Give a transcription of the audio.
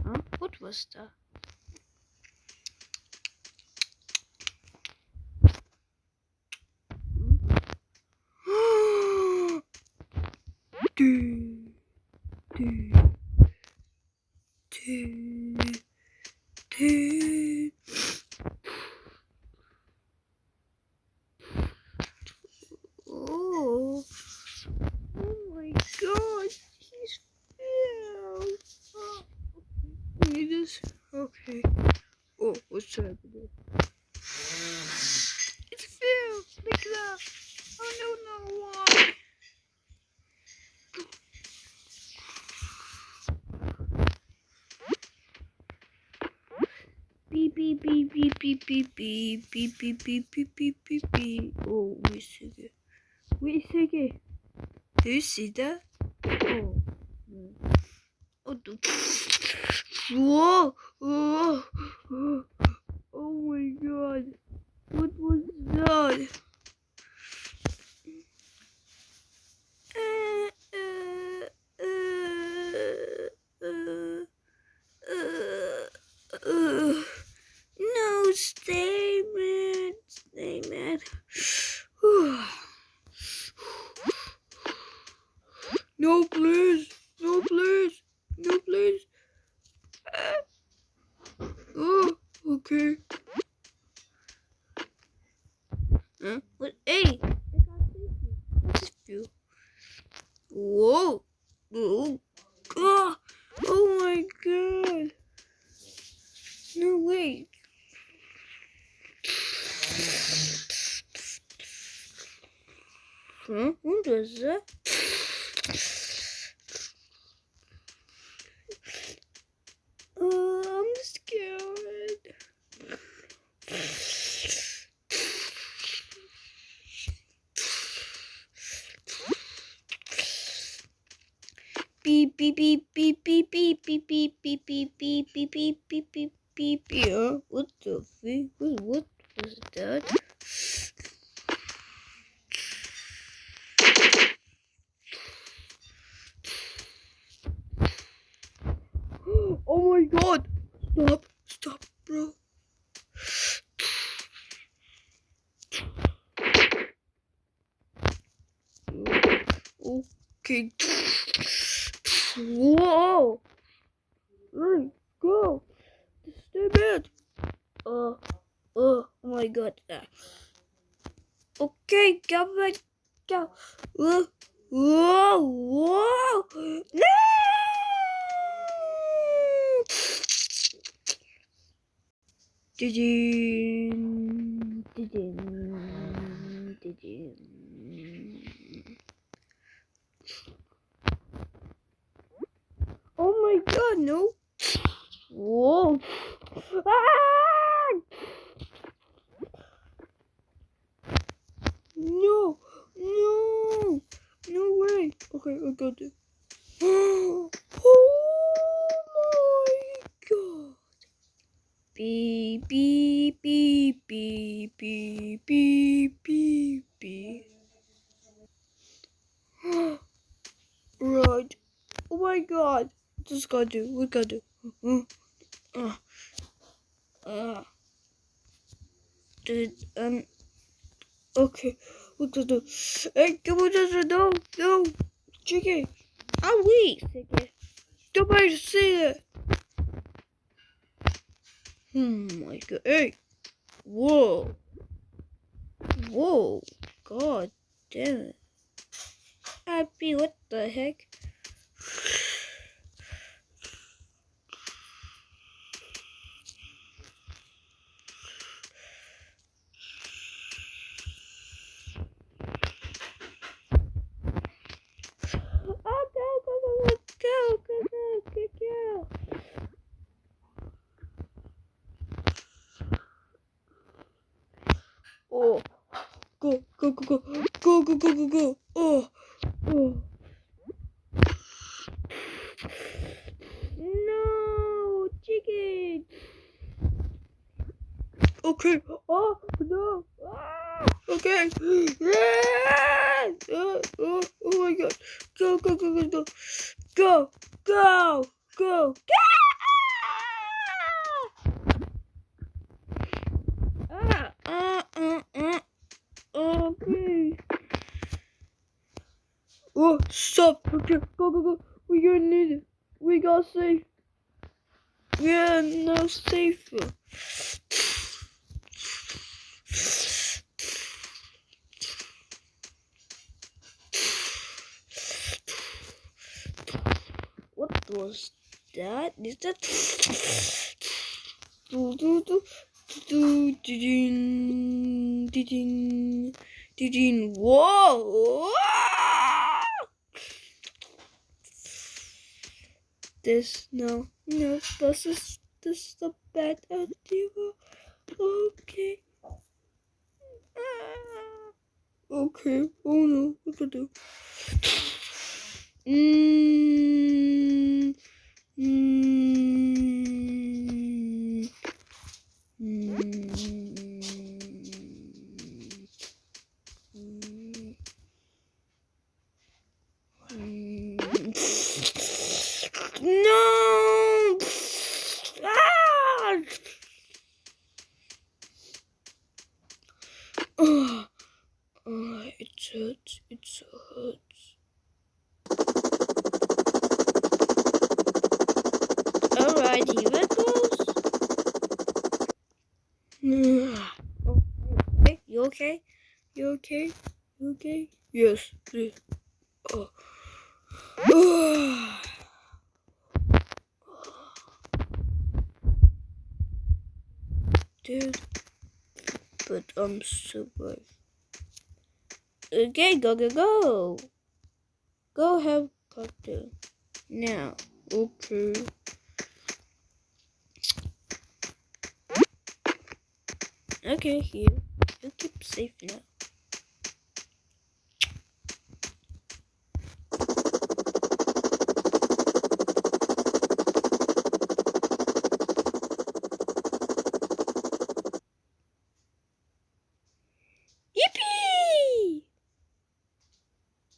Huh? What was that? Oh, oh my God, he's filled. Oh, okay. Okay. Oh, what's happening? It's filled. Look at that. I don't know why. Beep beep beep beep beep beep beep beep beep beep beep beep beep beep. Oh, wait a second. Wait a second. Do you see that? Oh, no. Oh, whoa! Oh, oh, oh my God! What was that? No, stay, man. Stay, man. No, please. No, please. No, please. Oh, okay. Huh? What? Hey! What's this? Whoa! Oh, God! Oh my God! No, wait. Huh? What is that? I'm scared. Beep beep beep beep beep beep beep beep beep beep beep beep beep beep beep beep beep. What the fuck? What was that? Oh my God! Stop! Stop, bro! Okay. Whoa! Hey, go! Stay back! Oh my God! Okay, come back! Go! Whoa! Whoa! No! Oh my God, no! Whoa! Ah! No! No! No way! Okay, I got it. Oh my God! Beep beep beep beep beep beep beep beep. Right. Oh my God! Just gotta do. We gotta do. Dude, okay. We gotta do. Hey, come on, just no, chicken. I'm weak. Nobody see it. My God. Hey. Whoa. Whoa. God damn it. Happy, what the heck? Oh, go. Oh, go. Oh. No, chicken. Okay, Oh no! Ah, okay. Oh my god! Go! Go! Go! Go! Go! Go! Go! Go! Okay. Oh, stop! Okay, go! Go! Go! We gonna need it. We got safe. Yeah, no safer. What was that? Is that? Do do do do ding ding ding. Whoa! This no. This is a bad idea. Okay. Okay. Oh no, what to do? No! Ah! Oh, it hurts. It so hurts. Alright, here it goes. Okay, you okay? You okay? You okay? Yes. Oh. Dude, but I'm super. Okay, go. Go have cocktail. Now. Okay. Okay, here. You keep safe now.